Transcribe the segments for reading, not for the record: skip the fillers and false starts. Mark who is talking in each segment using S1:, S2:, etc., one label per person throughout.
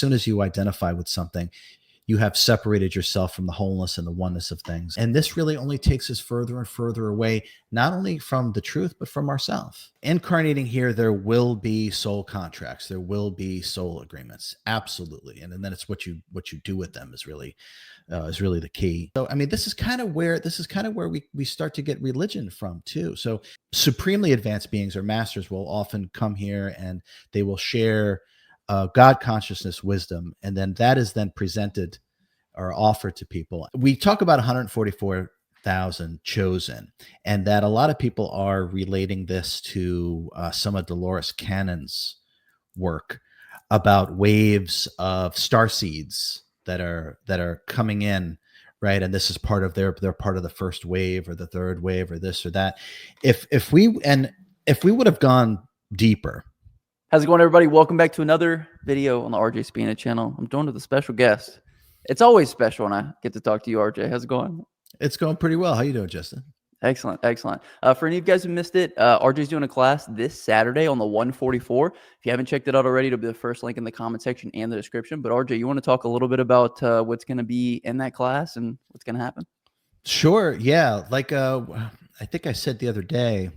S1: soon as you identify with something, you have separated yourself from the wholeness and the oneness of things. And this really only takes us further and further away, not only from the truth, but from ourselves. Incarnating here, there will be soul contracts. There will be soul agreements. Absolutely. And then it's what you do with them is really the key. So, I mean, this is kind of where we start to get religion from too. So supremely advanced beings or masters will often come here and they will share God consciousness wisdom, and then that is then presented or offered to people. We talk about 144,000 chosen, and that a lot of people are relating this to some of Dolores Cannon's work about waves of star seeds that are coming in, right? And this is part of they're part of the first wave or the third wave or this or that. If we would have gone deeper.
S2: How's it going, everybody? Welcome back to another video on the RJ Spina channel. I'm joined with a special guest. It's always special when I get to talk to you, RJ. How's it going?
S1: It's going pretty well. How you doing, Justin?
S2: Excellent, excellent. For any of you guys who missed it, RJ's doing a class this Saturday on the 144. If you haven't checked it out already, it'll be the first link in the comment section and the description. But RJ, you want to talk a little bit about what's going to be in that class and what's going to happen?
S1: Sure. Yeah. Like I think I said the other day,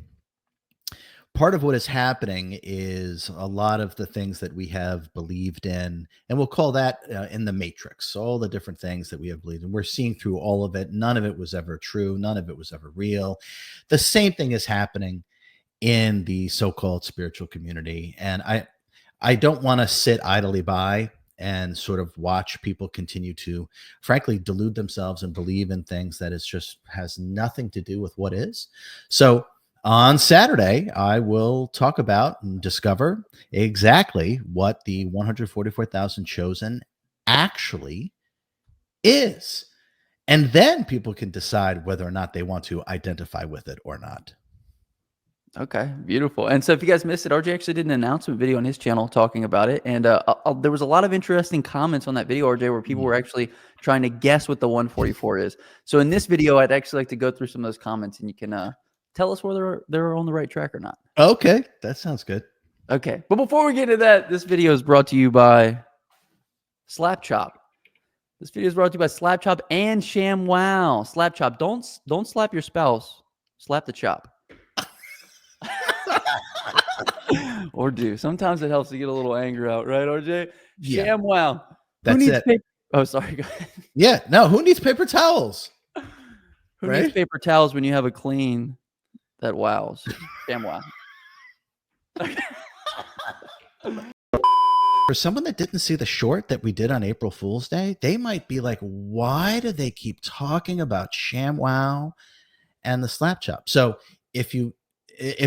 S1: part of what is happening is a lot of the things that we have believed in, and we'll call that in the matrix, all the different things that we have believed in. We're seeing through all of it. None of it was ever true. None of it was ever real. The same thing is happening in the so-called spiritual community. And I don't want to sit idly by and sort of watch people continue to, frankly, delude themselves and believe in things that is just has nothing to do with what is. So on Saturday, I will talk about and discover exactly what the 144,000 chosen actually is. And then people can decide whether or not they want to identify with it or not.
S2: Okay, beautiful. And so if you guys missed it, RJ actually did an announcement video on his channel talking about it. And there was a lot of interesting comments on that video, RJ, where people were actually trying to guess what the 144 is. So in this video, I'd actually like to go through some of those comments and you can tell us whether they're on the right track or not.
S1: Okay, that sounds good.
S2: Okay, but before we get into that, this video is brought to you by Slap Chop. This video is brought to you by Slap Chop and ShamWow. Slap Chop, don't slap your spouse. Slap the chop. Or do. Sometimes it helps to get a little anger out, right, RJ?
S1: Yeah.
S2: ShamWow.
S1: That's
S2: who needs
S1: it.
S2: Paper? Oh, sorry. Go ahead.
S1: Yeah. No, who needs paper towels?
S2: Who needs paper towels when you have a clean that wows? ShamWow.
S1: For someone that didn't see the short that we did on April Fool's Day, they might be like, why do they keep talking about ShamWow and the Slap Chop? So if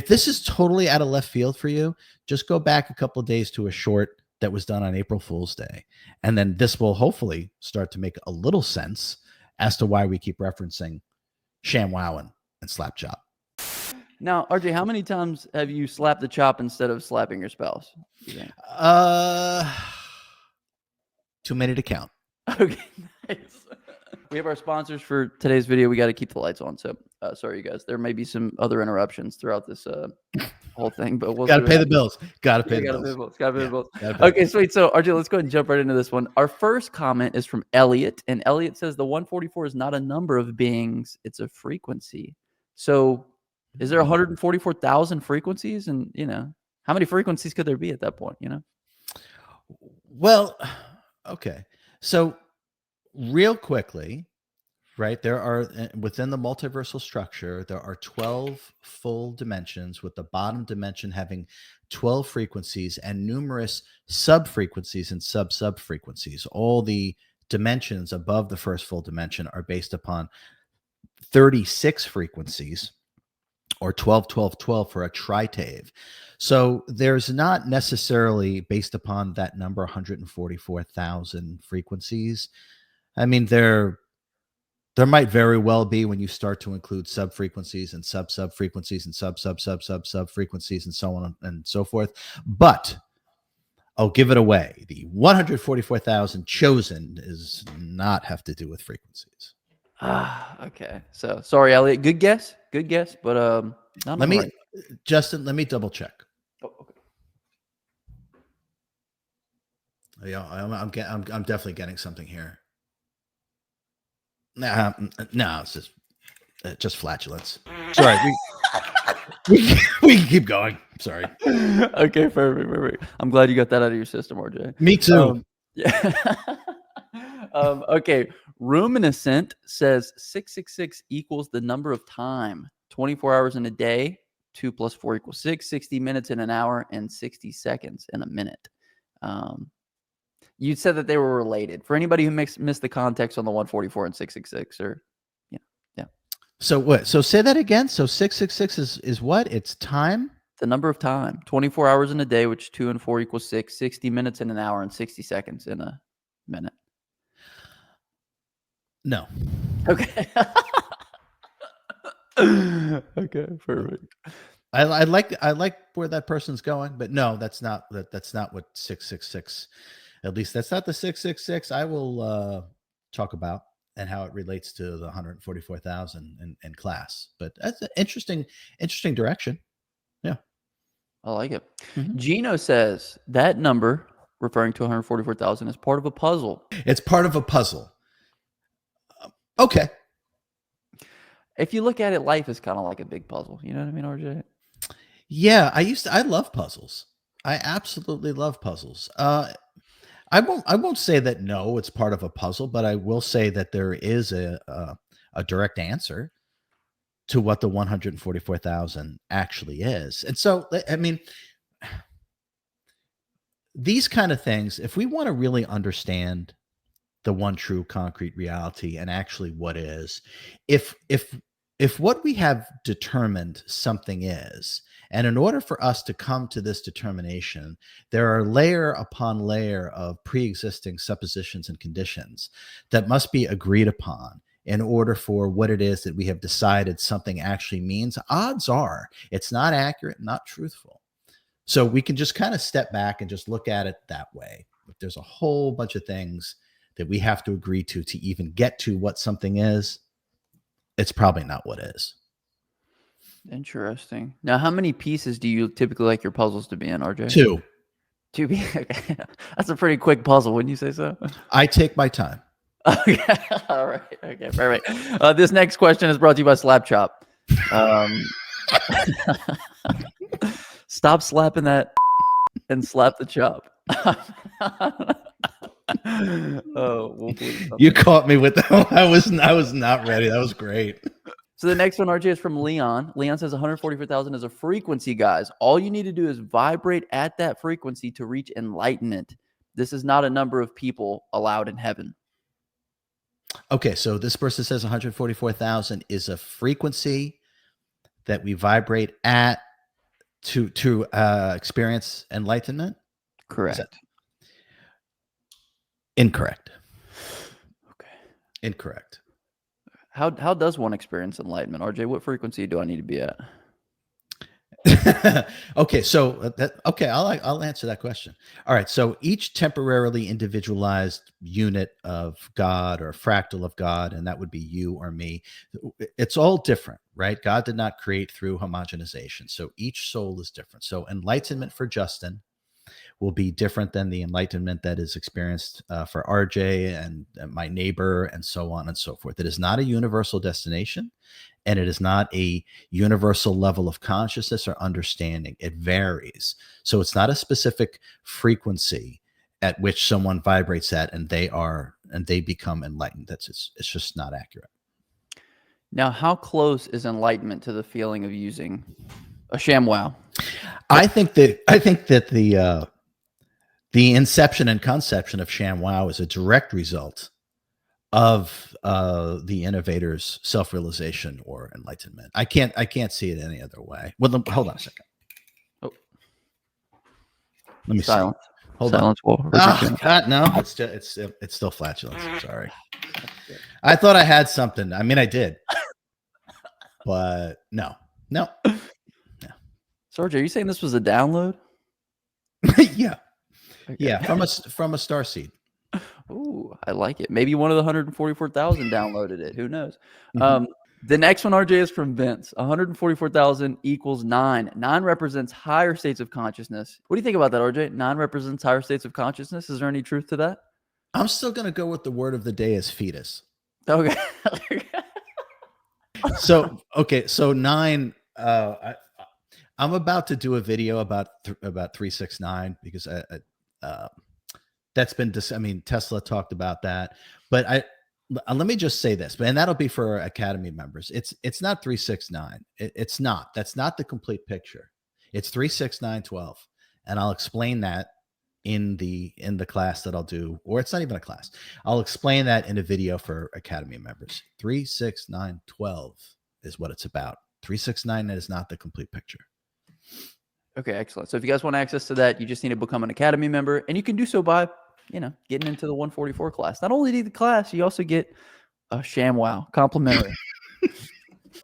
S1: this is totally out of left field for you, just go back a couple of days to a short that was done on April Fool's Day. And then this will hopefully start to make a little sense as to why we keep referencing ShamWow and Slap Chop.
S2: Now, RJ, how many times have you slapped the chop instead of slapping your spouse?
S1: Too many to count.
S2: Okay, nice. We have our sponsors for today's video. We got to keep the lights on. So sorry, you guys. There may be some other interruptions throughout this whole thing, but we'll
S1: got to pay the bills. Got to pay the bills.
S2: Got to pay the bills. Okay, sweet. So RJ, let's go ahead and jump right into this one. Our first comment is from Elliot, and Elliot says the 144 is not a number of beings; it's a frequency. So, is there 144,000 frequencies? And how many frequencies could there be at that point?
S1: Well, okay. So, real quickly, right, there are within the multiversal structure, there are 12 full dimensions, with the bottom dimension having 12 frequencies and numerous sub-frequencies and sub-frequencies. All the dimensions above the first full dimension are based upon 36 frequencies, or 12, 12, 12 for a tritave. So there's not necessarily, based upon that number, 144,000 frequencies. I mean, there might very well be when you start to include sub-frequencies and sub-frequencies and sub-frequencies and so on and so forth. But I'll give it away. The 144,000 chosen does not have to do with frequencies.
S2: Okay. So sorry, Elliot. Good guess, but
S1: Justin, let me double check.
S2: Oh, okay.
S1: Yeah, I'm definitely getting something here. Nah, no, it's just flatulence. Sorry, we can keep going. Sorry.
S2: Okay, perfect. I'm glad you got that out of your system, RJ.
S1: Me too.
S2: Yeah. Okay, Ruminiscent says 666 equals the number of time, 24 hours in a day. 2 plus 4 equals 6, 60 minutes in an hour, and 60 seconds in a minute. You said that they were related. For anybody who missed the context on the 144 and 666, or yeah.
S1: So what? So say that again. So 666 is what? It's time.
S2: The number of time, 24 hours in a day, which 2 and 4 equals 6, 60 minutes in an hour, and 60 seconds in a minute.
S1: No.
S2: Okay. Okay, perfect.
S1: I like where that person's going, but no, that's not what 666. At least that's not the 666 I will talk about and how it relates to the 144,000 in class. But that's an interesting direction. Yeah.
S2: I like it.
S1: Mhm.
S2: Gino says that number, referring to 144,000, is part of a puzzle.
S1: It's part of a puzzle. Okay.
S2: If you look at it, life is kind of like a big puzzle. You know what I mean, RJ?
S1: Yeah, I love puzzles. I absolutely love puzzles. I won't say that no, it's part of a puzzle, but I will say that there is a direct answer to what the 144,000 actually is. And so, I mean, these kind of things, if we want to really understand the one true concrete reality and actually what is, if what we have determined something is, and in order for us to come to this determination, there are layer upon layer of pre-existing suppositions and conditions that must be agreed upon in order for what it is that we have decided something actually means. Odds are it's not accurate, not truthful. So we can just kind of step back and just look at it that way. If there's a whole bunch of things that we have to agree to even get to what something is, it's probably not what is.
S2: Interesting. Now, how many pieces do you typically like your puzzles to be in, RJ?
S1: Two.
S2: 2 pieces. Okay. That's a pretty quick puzzle, wouldn't you say so?
S1: I take my time.
S2: Okay. All right. Okay. Perfect. This next question is brought to you by Slap Chop. Stop slapping that and slap the chop. We'll
S1: You caught me with that. I was not ready. That was great.
S2: So the next one, RJ, is from Leon. Leon says 144,000 is a frequency, guys. All you need to do is vibrate at that frequency to reach enlightenment. This is not a number of people allowed in heaven.
S1: Okay, so this person says 144,000 is a frequency that we vibrate at to experience enlightenment.
S2: Correct.
S1: Incorrect.
S2: Okay.
S1: Incorrect.
S2: How does one experience enlightenment, RJ? What frequency do I need to be at?
S1: Okay, so I'll answer that question. All right, so each temporarily individualized unit of God or fractal of God, and that would be you or me, it's all different, right? God did not create through homogenization, so each soul is different. So enlightenment for Justin will be different than the enlightenment that is experienced for RJ and my neighbor and so on and so forth. It is not a universal destination, and it is not a universal level of consciousness or understanding. It varies. So it's not a specific frequency at which someone vibrates at and they become enlightened. It's just not accurate.
S2: Now, how close is enlightenment to the feeling of using a ShamWow?
S1: I think that the inception and conception of ShamWow is a direct result of the innovator's self-realization or enlightenment. I can't see it any other way. Well, hold on a second.
S2: Oh.
S1: Let me
S2: Silence.
S1: see. Hold
S2: Silence
S1: on.
S2: will
S1: Oh, God, no, it's still flatulence. I'm sorry. I thought I had something. I mean, I did, but no.
S2: Sarge, are you saying this was a download?
S1: Yeah,
S2: Okay.
S1: yeah, from a star seed.
S2: Ooh, I like it. Maybe one of the 144,000 downloaded it. Who knows?
S1: Mhm.
S2: The next one, RJ, is from Vince. 144,000 equals 9. 9 represents higher states of consciousness. What do you think about that, RJ? 9 represents higher states of consciousness. Is there any truth to that?
S1: I'm still going to go with the word of the day as fetus.
S2: Okay.
S1: So, okay. So 9, I'm about to do a video about 369 because that's been I mean, Tesla talked about that, but let me just say this, and that'll be for Academy members. It's not 369. It's not. That's not the complete picture. It's 36912, and I'll explain that in the class that I'll do, or it's not even a class. I'll explain that in a video for Academy members. 36912 is what it's about. 369 is not the complete picture.
S2: Okay, excellent. So if you guys want access to that, you just need to become an Academy member, and you can do so by, getting into the 144 class. Not only do the class, you also get a ShamWow complimentary.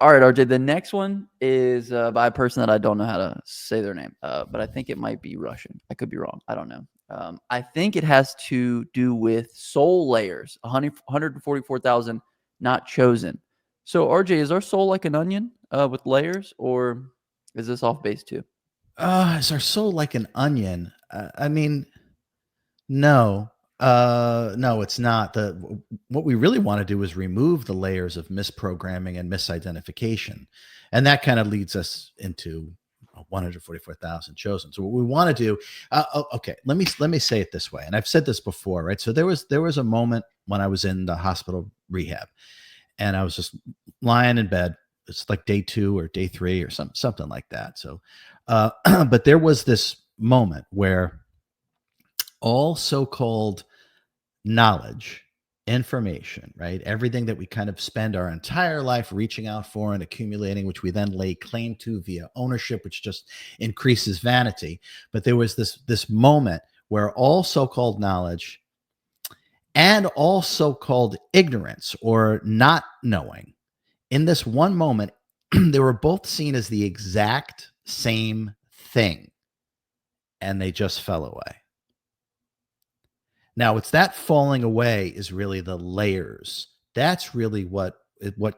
S2: All right, RJ. The next one is by a person that I don't know how to say their name, but I think it might be Russian. I could be wrong. I don't know. I think it has to do with soul layers. 144,000 not chosen. So, RJ, is our soul like an onion with layers, or is this off base too?
S1: Is our soul like an onion? I mean, no. No, it's not. What we really want to do is remove the layers of misprogramming and misidentification. And that kind of leads us into 144,000 chosen. So what we want to do, okay, let me say it this way. And I've said this before, right? So there was a moment when I was in the hospital rehab and I was just lying in bed. It's like day 2 or day 3 or something like that. So, but there was this moment where all so-called knowledge, information, right? Everything that we kind of spend our entire life reaching out for and accumulating, which we then lay claim to via ownership, which just increases vanity. But there was this moment where all so-called knowledge and all so-called ignorance or not knowing, in this one moment, they were both seen as the exact same thing, and they just fell away. Now, it's that falling away is really the layers. That's really what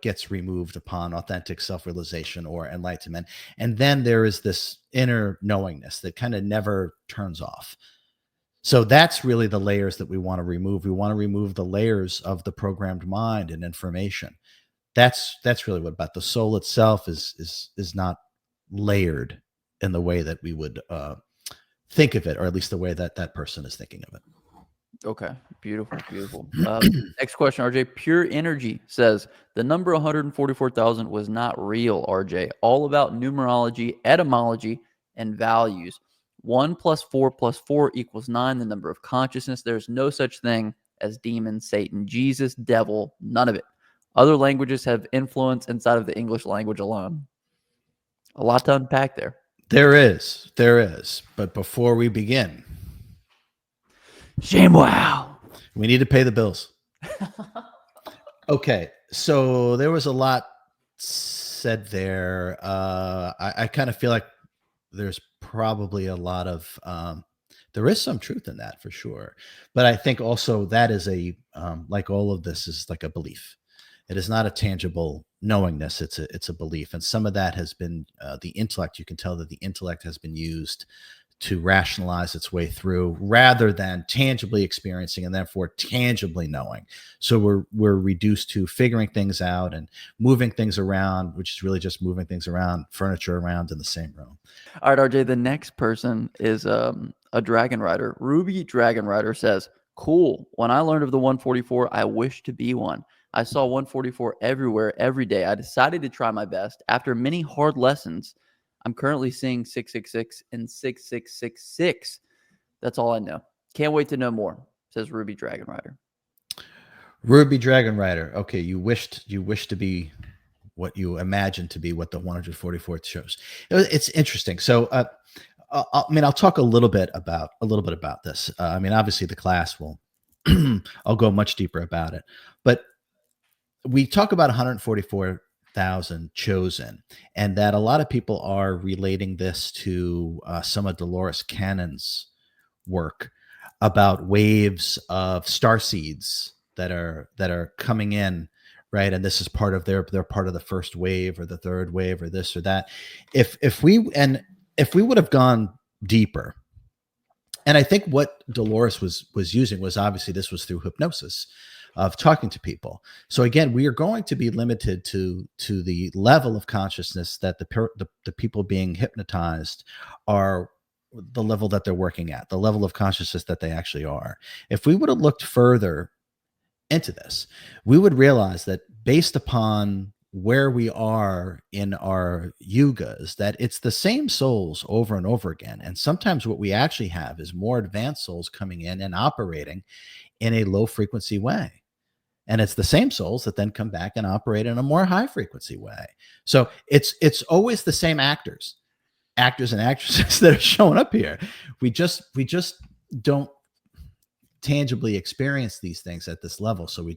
S1: gets removed upon authentic self-realization or enlightenment. And then there is this inner knowingness that kind of never turns off. So that's really the layers that we want to remove. We want to remove the layers of the programmed mind and information. That's really what about the soul itself is not layered in the way that we would think of it, or at least the way that that person is thinking of it.
S2: Okay, beautiful, beautiful. Next question, RJ. Pure Energy says the number 144,000 was not real, RJ. All about numerology, etymology, and values. 1 + 4 + 4 = 9, the number of consciousness. There's no such thing as demon, Satan, Jesus, devil, none of it. Other languages have influence inside of the English language alone. A lot to unpack there.
S1: There is. But before we begin,
S2: ShamWow.
S1: we need to pay the bills. Okay, so there was a lot said there. I kind of feel like there's probably a lot of there is some truth in that for sure, but I think also that is like all of this is like a belief. It is not a tangible knowingness. It's a belief, and some of that has been the intellect. You can tell that the intellect has been used to rationalize its way through rather than tangibly experiencing and therefore tangibly knowing. So we're reduced to figuring things out and moving things around, which is really just moving things around, furniture around in the same room.
S2: All right, RJ, the next person is a Dragon Rider. Ruby Dragon Rider says, cool. When I learned of the 144, I wished to be one. I saw 144 everywhere, every day. I decided to try my best. After many hard lessons, I'm currently seeing 666 and 6666. That's all I know. Can't wait to know more, says Ruby Dragon Rider.
S1: Ruby Dragon Rider. Okay, you wished to be what you imagined to be what the 144th shows. It's interesting. So I'll talk a little bit about this. I mean, obviously the class will I'll go much deeper about it. But we talk about 144,000 chosen, and that a lot of people are relating this to some of Dolores Cannon's work about waves of star seeds that are coming in, right? And this is part of they're part of the first wave or the third wave or this or that. If we would have gone deeper, and I think what Dolores was using was obviously this was through hypnosis of talking to people. So again, we are going to be limited to the level of consciousness that the people being hypnotized are, the level that they're working at, the level of consciousness that they actually are. If we would have looked further into this, we would realize that based upon where we are in our yugas, that it's the same souls over and over again. And sometimes what we actually have is more advanced souls coming in and operating in a low frequency way. And it's the same souls that then come back and operate in a more high frequency way. So it's always the same actors and actresses that are showing up here. We just don't tangibly experience these things at this level, so we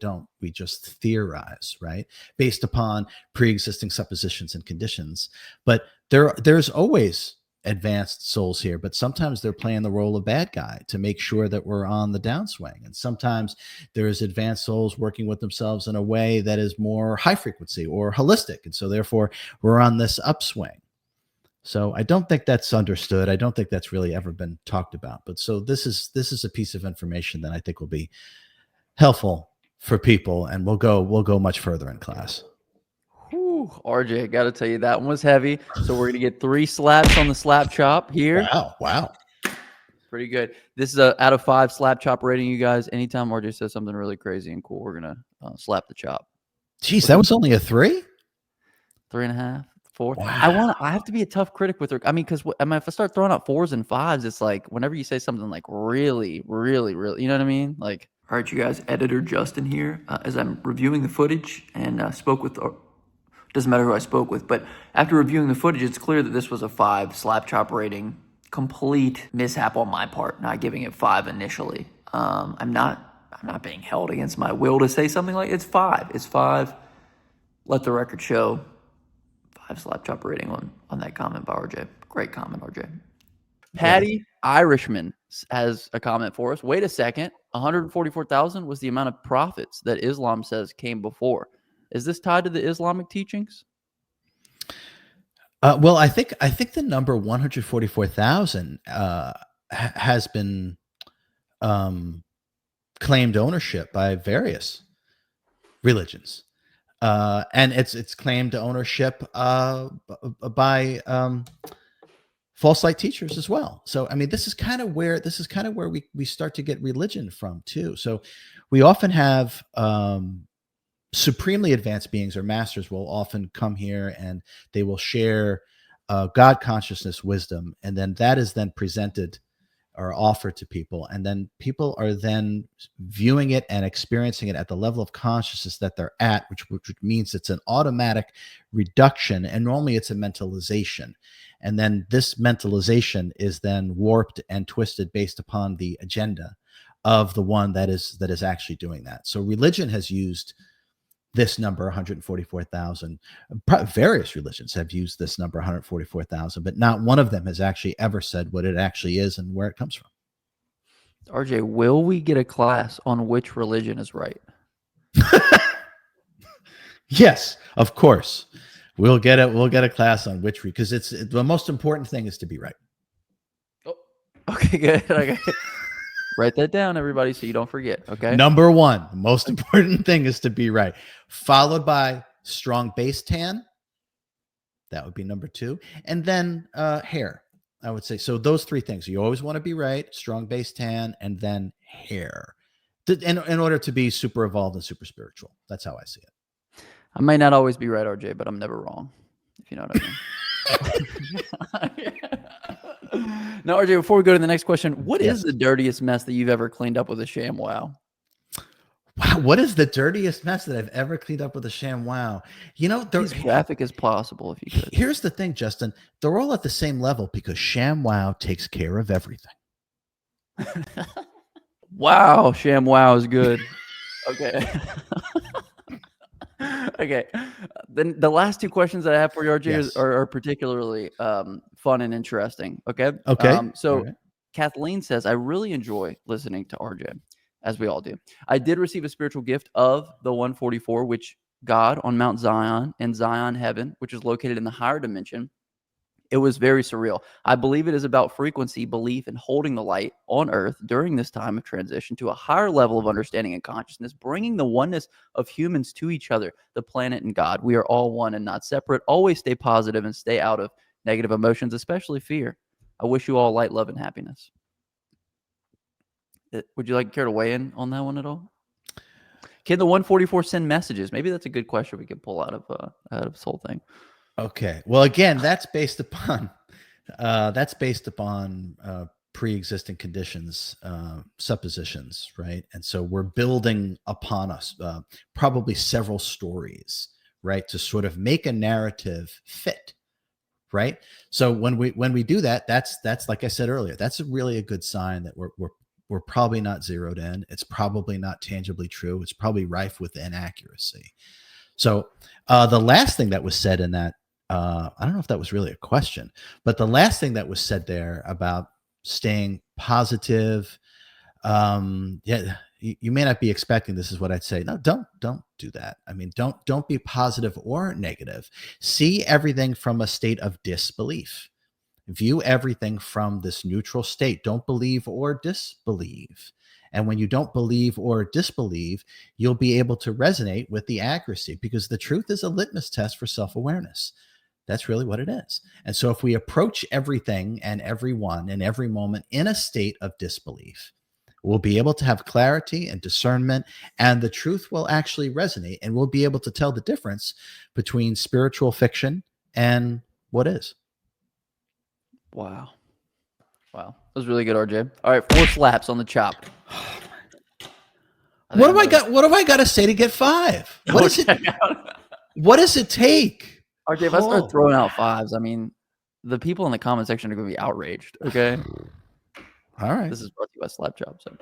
S1: just theorize, right, based upon pre-existing suppositions and conditions. But there's always advanced souls here, but sometimes they're playing the role of bad guy to make sure that we're on the downswing, and sometimes there's advanced souls working with themselves in a way that is more high frequency or holistic, and so therefore we're on this upswing. So I don't think that's understood. I don't think that's really ever been talked about. But so this is a piece of information that I think will be helpful for people, and we'll go much further in class.
S2: Whew, RJ, I got to tell you, that one was heavy. So we're going to get 3 slaps on the slap chop here.
S1: Wow.
S2: Pretty good. This is a out of 5 slap chop rating, you guys. Anytime RJ says something really crazy and cool, we're going to slap the chop.
S1: Jeez, that was only a 3?
S2: 3.5, 4.
S1: Wow.
S2: I have to be a tough critic with her. I mean, because if I start throwing out 4s and 5s, it's like whenever you say something like really, really, really, you know what I mean? Like, all right, you guys, editor Justin here. As I'm reviewing the footage and spoke with, doesn't matter who I spoke with, but after reviewing the footage, it's clear that this was a 5 slap chop rating. Complete mishap on my part, not giving it 5 initially. I'm not being held against my will to say something like it's 5. It's 5. Let the record show. 5 slap chop rating on that comment by RJ. Great comment, RJ. Patty Irishman has a comment for us. Wait a second. 144,000 was the amount of prophets that Islam says came before. Is this tied to the Islamic teachings?
S1: Well, I think the number 144,000 has been claimed ownership by various religions. And it's claimed ownership by false light teachers as well. So I mean, this is kind of where we start to get religion from too. So we often have supremely advanced beings or masters will often come here and they will share God consciousness wisdom, and then that is then presented or offered to people, and then people are then viewing it and experiencing it at the level of consciousness that they're at, which means it's an automatic reduction, and normally it's a mentalization, and then this mentalization is then warped and twisted based upon the agenda of the one that is actually doing that. So religion has used this number 144,000. Various religions have used this number 144,000, but not one of them has actually ever said what it actually is and where it comes from.
S2: RJ, will we get a class on which religion is right?
S1: Yes, of course. We'll get a class on which, because it's the most important thing is to be right.
S2: Oh, okay, good. Okay. Write that down, everybody, so you don't forget, okay?
S1: Number 1, the most important thing is to be right, followed by strong base tan. That would be number 2. And then hair, I would say. So those 3 things. You always want to be right, strong base tan, and then hair. In order to be super evolved and super spiritual. That's how I see it.
S2: I may not always be right, RJ, but I'm never wrong, if you know what I mean. Now, RJ, before we go to the next question, what is the dirtiest mess that you've ever cleaned up with a sham wow?
S1: Wow, what is the dirtiest mess that I've ever cleaned up with a sham wow? You know,
S2: as graphic as possible, if you could.
S1: Here's the thing, Justin. They're all at the same level because sham wow takes care of everything.
S2: Wow, sham wow is good. Okay. Okay. Then the last 2 questions that I have for you, RJ, are particularly fun and interesting. Okay.
S1: Okay.
S2: So Kathleen says, I really enjoy listening to RJ, as we all do. I did receive a spiritual gift of the 144, which God on Mount Zion and Zion heaven, which is located in the higher dimension. It was very surreal. I believe it is about frequency, belief, and holding the light on earth during this time of transition to a higher level of understanding and consciousness, bringing the oneness of humans to each other, the planet, and God. We are all one and not separate. Always stay positive and stay out of negative emotions, especially fear. I wish you all light, love, and happiness. Would you like care to weigh in on that one at all? Can the 144 send messages? Maybe that's a good question we could pull out of this whole thing.
S1: Okay. Well, again, that's based upon pre-existing conditions, suppositions, right? And so we're building upon us probably several stories, right, to sort of make a narrative fit, right? So when we do that, that's like I said earlier, that's really a good sign that we're probably not zeroed in. It's probably not tangibly true. It's probably rife with inaccuracy. So the last thing that was said in that, I don't know if that was really a question, but the last thing that was said there about staying positive, yeah, you may not be expecting this is what I'd say. No, don't do that. I mean, don't be positive or negative. See everything from a state of disbelief. View everything from this neutral state. Don't believe or disbelieve. And when you don't believe or disbelieve, you'll be able to resonate with the accuracy, because the truth is a litmus test for self-awareness. That's really what it is. And so if we approach everything and everyone in every moment in a state of disbelief, we'll be able to have clarity and discernment, and the truth will actually resonate, and we'll be able to tell the difference between spiritual fiction and what is.
S2: Wow. That was really good, RJ. All right, 4 slaps on the chop.
S1: What have I got to say to get 5? What is it? What does it take?
S2: RJ, if I start throwing out 5s, I mean, the people in the comment section are going to be outraged. Okay.
S1: All right.
S2: This is brought to you by Slap Chop. So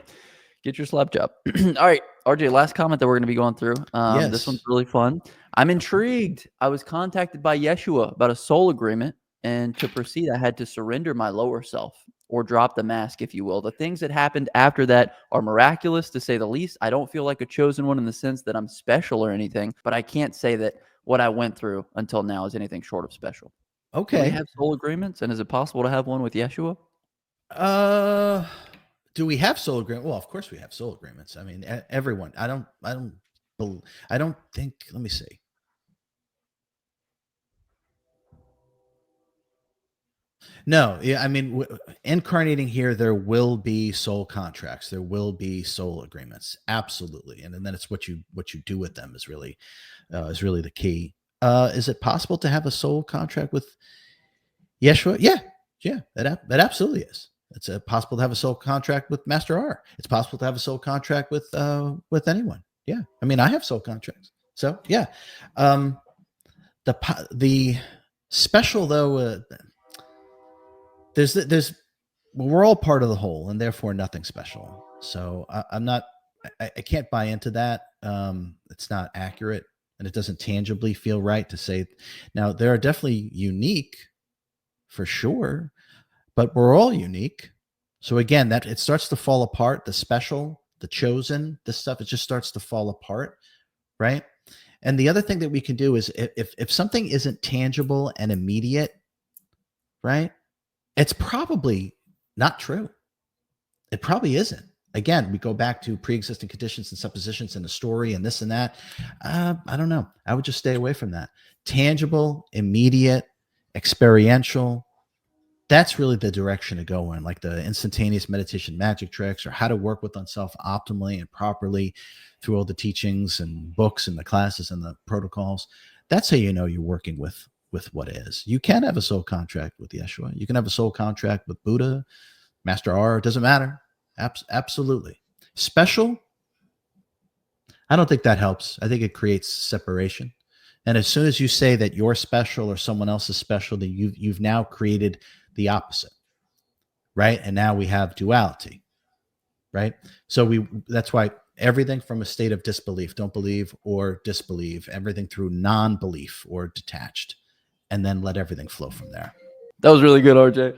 S2: get your slap chop. All right, RJ, last comment that we're going to be going through.
S1: Yes.
S2: This one's really fun. I'm intrigued. I was contacted by Yeshua about a soul agreement, and to proceed, I had to surrender my lower self, or drop the mask, if you will. The things that happened after that are miraculous, to say the least. I don't feel like a chosen one in the sense that I'm special or anything, but I can't say that what I went through until now is anything short of special.
S1: Okay.
S2: Do we have soul agreements, and is it possible to have one with Yeshua?
S1: Do we have soul agreement? Well, of course we have soul agreements. I mean, everyone. I don't think. Let me see. No, yeah, I mean, incarnating here, there will be soul contracts. There will be soul agreements, absolutely, and then it's what you do with them is really the key. Is it possible to have a soul contract with Yeshua? Yeah, that absolutely is. It's possible to have a soul contract with Master R. It's possible to have a soul contract with anyone. Yeah, I mean, I have soul contracts, so yeah. The special though. We're all part of the whole, and therefore nothing special. So I can't buy into that. It's not accurate, and it doesn't tangibly feel right to say. Now, there are definitely unique, for sure, but we're all unique. So again, that it starts to fall apart. The special, the chosen, this stuff, it just starts to fall apart, right? And the other thing that we can do is if something isn't tangible and immediate, right? It's probably not true. It probably isn't. Again, we go back to pre-existing conditions and suppositions and the story and this and that. I don't know. I would just stay away from that. Tangible, immediate, experiential. That's really the direction to go in, like the instantaneous meditation magic tricks, or how to work with oneself optimally and properly through all the teachings and books and the classes and the protocols. That's how you know you're working with what is. You can have a soul contract with Yeshua. You can have a soul contract with Buddha, Master R. It doesn't matter. Absolutely. Special, I don't think that helps. I think it creates separation. And as soon as you say that you're special or someone else is special, then you've now created the opposite, right? And now we have duality, right? So that's why everything from a state of disbelief, don't believe or disbelieve, everything through non-belief or detached, and then let everything flow from there.
S2: That was really good, RJ.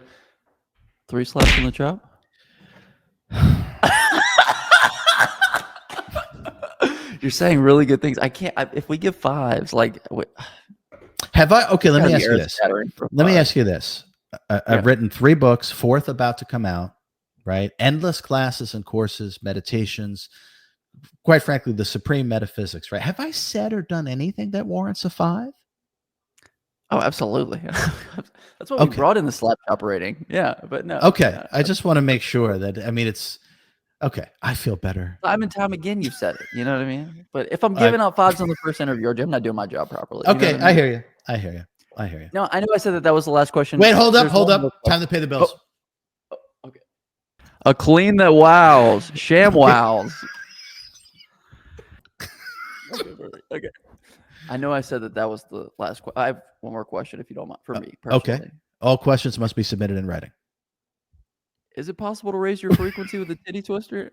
S2: 3 slaps on the chop. You're saying really good things. I can't. If we give fives, like,
S1: Have I? Okay, let
S2: gotta
S1: me
S2: be
S1: ask you this.
S2: earth-shattering for a
S1: Let me
S2: five.
S1: ask you this.
S2: Yeah.
S1: I've written 3 books, 4th about to come out, right? Endless classes and courses, meditations, quite frankly, the supreme metaphysics, right? Have I said or done anything that warrants a 5?
S2: Oh, absolutely. That's why we
S1: Okay.
S2: brought in the slap shop rating. Yeah, but no.
S1: Okay.
S2: Yeah.
S1: I just want to make sure that, I mean, it's okay. I feel better.
S2: Time and time again, you've said it. You know what I mean? But if I'm
S1: I
S2: giving out fives on the first interview, I'm not doing my job properly. You know what
S1: Okay,
S2: I
S1: I
S2: mean?
S1: hear you. I hear you. I hear you.
S2: No, I know I said that was the last question.
S1: Wait, hold up,
S2: There's
S1: hold
S2: one more
S1: up. Time
S2: question.
S1: to pay the
S2: Oh,
S1: bills.
S2: okay. A clean that wows. Sham wows. Okay, perfect. Okay. I know I said that was the last question. I have one more question, if you don't mind, for me
S1: Okay.
S2: personally.
S1: All questions must be submitted in writing.
S2: Is it possible to raise your frequency with a titty twister?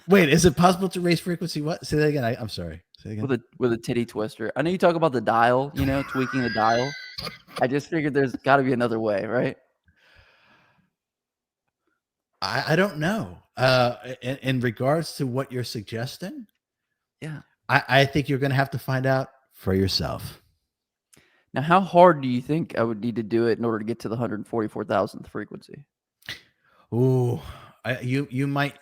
S1: Wait, is it possible to raise frequency? What? Say that again. I'm sorry. Say it again.
S2: With a titty twister. I know you talk about the dial, tweaking the dial. I just figured there's got to be another way, right?
S1: I don't know. In regards to what you're suggesting,
S2: Yeah.
S1: I think you're going to have to find out for yourself.
S2: Now, how hard do you think I would need to do it in order to get to the 144,000th frequency?
S1: Ooh, you might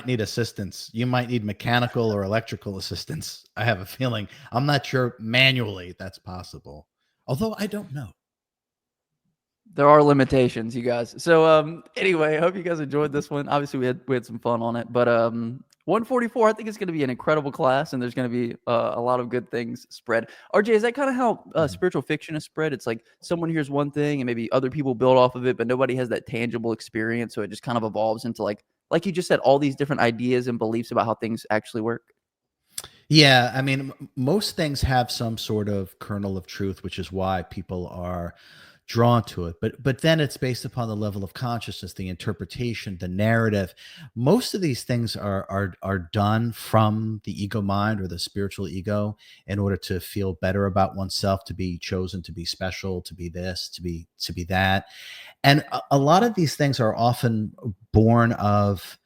S1: need assistance. You might need mechanical or electrical assistance. I have a feeling. I'm not sure manually that's possible. Although I don't know.
S2: There are limitations, you guys. So anyway, I hope you guys enjoyed this one. Obviously we had some fun on it, but 144 I think it's going to be an incredible class, and there's going to be a lot of good things spread. RJ, is that kind of how spiritual fiction is spread? It's like someone hears one thing and maybe other people build off of it, but nobody has that tangible experience, so it just kind of evolves into like you just said, all these different ideas and beliefs about how things actually work.
S1: Yeah, I mean, most things have some sort of kernel of truth, which is why people are drawn to it. But then it's based upon the level of consciousness, the interpretation, the narrative. Most of these things are done from the ego mind or the spiritual ego in order to feel better about oneself, to be chosen, to be special, to be this, to be that. And a lot of these things are often born of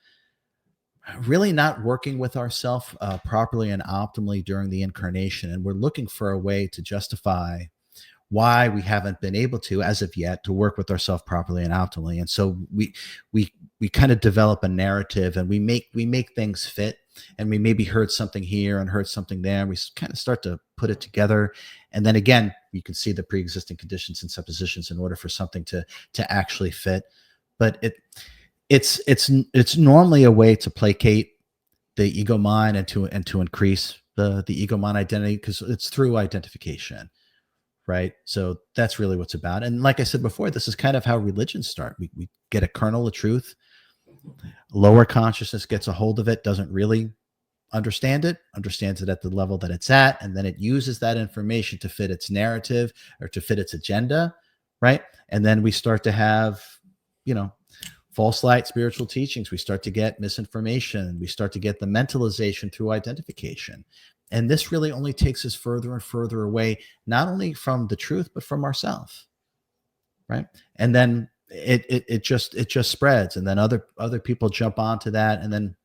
S1: really not working with ourself properly and optimally during the incarnation, and we're looking for a way to justify why we haven't been able to, as of yet, to work with ourselves properly and optimally. And so we kind of develop a narrative, and we make things fit, and we maybe heard something here and heard something there, and we kind of start to put it together. And then again, you can see the pre-existing conditions and suppositions in order for something to actually fit. But it's normally a way to placate the ego mind and to increase the ego mind identity, because it's through identification, right? So that's really what's about. And like I said before, this is kind of how religions start. We get a kernel of truth, lower consciousness gets a hold of it, doesn't really understands it at the level that it's at, and then it uses that information to fit its narrative or to fit its agenda, right? And then we start to have, you know, false light spiritual teachings. We start to get misinformation. We start to get the mentalization through identification. And this really only takes us further and further away, not only from the truth, but from ourselves. Right. And then it just spreads. And then other people jump onto that. And then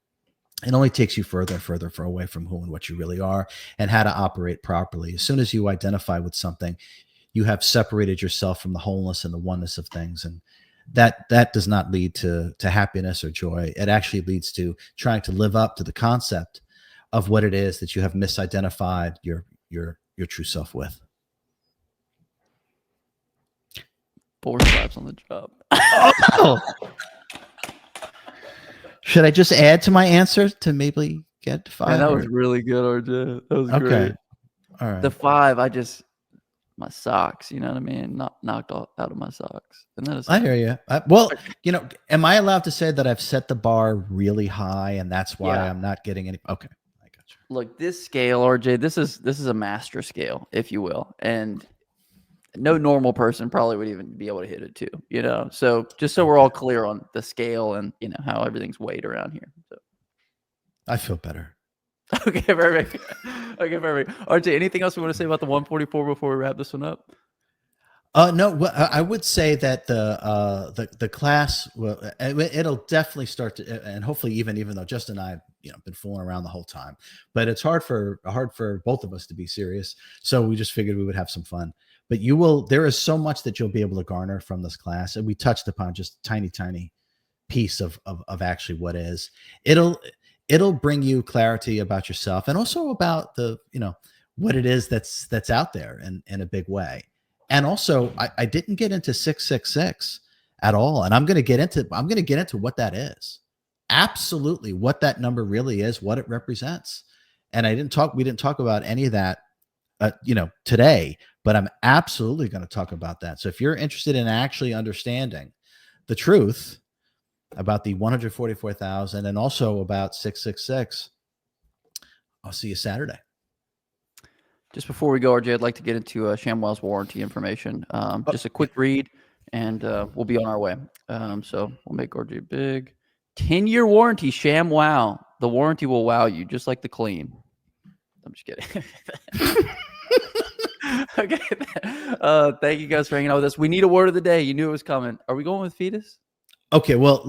S1: it only takes you further and further away from who and what you really are and how to operate properly. As soon as you identify with something, you have separated yourself from the wholeness and the oneness of things. And that does not lead to happiness or joy. It actually leads to trying to live up to the concept of what it is that you have misidentified your true self with.
S2: 4 slaps on the job.
S1: Oh! Should I just add to my answer to maybe get to 5?
S2: Man, that was really good, RJ. That was
S1: okay.
S2: great.
S1: All right.
S2: The 5, my socks, you know what I mean? Knocked out of my socks. And that is
S1: I hear you. Well, am I allowed to say that I've set the bar really high and that's why I'm not getting any? Okay. I got you.
S2: Look, this scale, RJ, this is a master scale, if you will. And no normal person probably would even be able to hit it too, So just so we're all clear on the scale and how everything's weighed around here. So
S1: I feel better.
S2: Okay, perfect. Okay, perfect. RJ, anything else we want to say about the 144 before we wrap this one up?
S1: No, well, I would say that the class, well, it'll definitely start to, and hopefully even though Justin and I been fooling around the whole time. But it's hard for both of us to be serious. So we just figured we would have some fun. But there is so much that you'll be able to garner from this class. And we touched upon just a tiny piece of actually what is. It'll bring you clarity about yourself and also about what it is that's out there in a big way. And also I didn't get into 666 at all. And I'm going to get into what that is. Absolutely what that number really is, what it represents. And we didn't talk about any of that today, but I'm absolutely going to talk about that. So if you're interested in actually understanding the truth about the 144,000 and also about 666, I'll see you Saturday.
S2: Just before we go, RJ, I'd like to get into ShamWow's warranty information. Just a quick read, and we'll be on our way. So we'll make RJ big. 10-year warranty, ShamWow. The warranty will wow you, just like the clean. I'm just kidding. Okay. Thank you guys for hanging out with us. We need a word of the day. You knew it was coming. Are we going with fetus?
S1: Okay, well,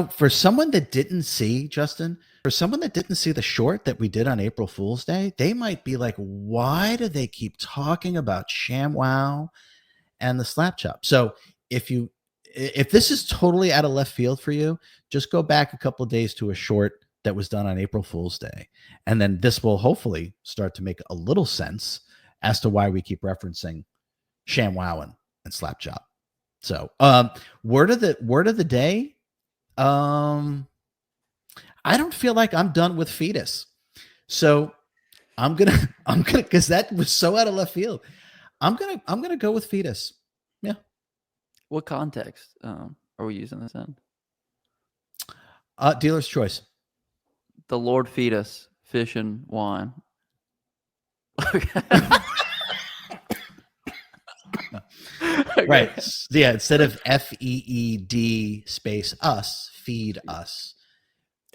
S1: for someone that didn't see, Justin, for someone that didn't see the short that we did on April Fool's Day, they might be like, why do they keep talking about ShamWow and the slap chop? So if this is totally out of left field for you, just go back a couple of days to a short that was done on April Fool's Day. And then this will hopefully start to make a little sense as to why we keep referencing ShamWow and slap chop. So, word of the day. I don't feel like I'm done with fetus. So I'm gonna, cause that was so out of left field. I'm gonna go with fetus. Yeah.
S2: What context are we using this in?
S1: Dealer's choice.
S2: The Lord feed us fish and wine.
S1: Okay. Right. Yeah. Instead of FEED space us, feed us.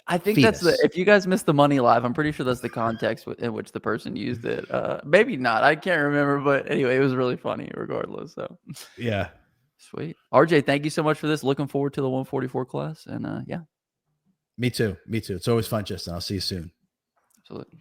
S2: I think that's if you guys missed the money live, I'm pretty sure that's the context in which the person used it. Maybe not. I can't remember. But anyway, it was really funny regardless. So
S1: yeah.
S2: Sweet. RJ, thank you so much for this. Looking forward to the 144 class. And yeah.
S1: Me too. It's always fun, Justin. I'll see you soon.
S2: Absolutely.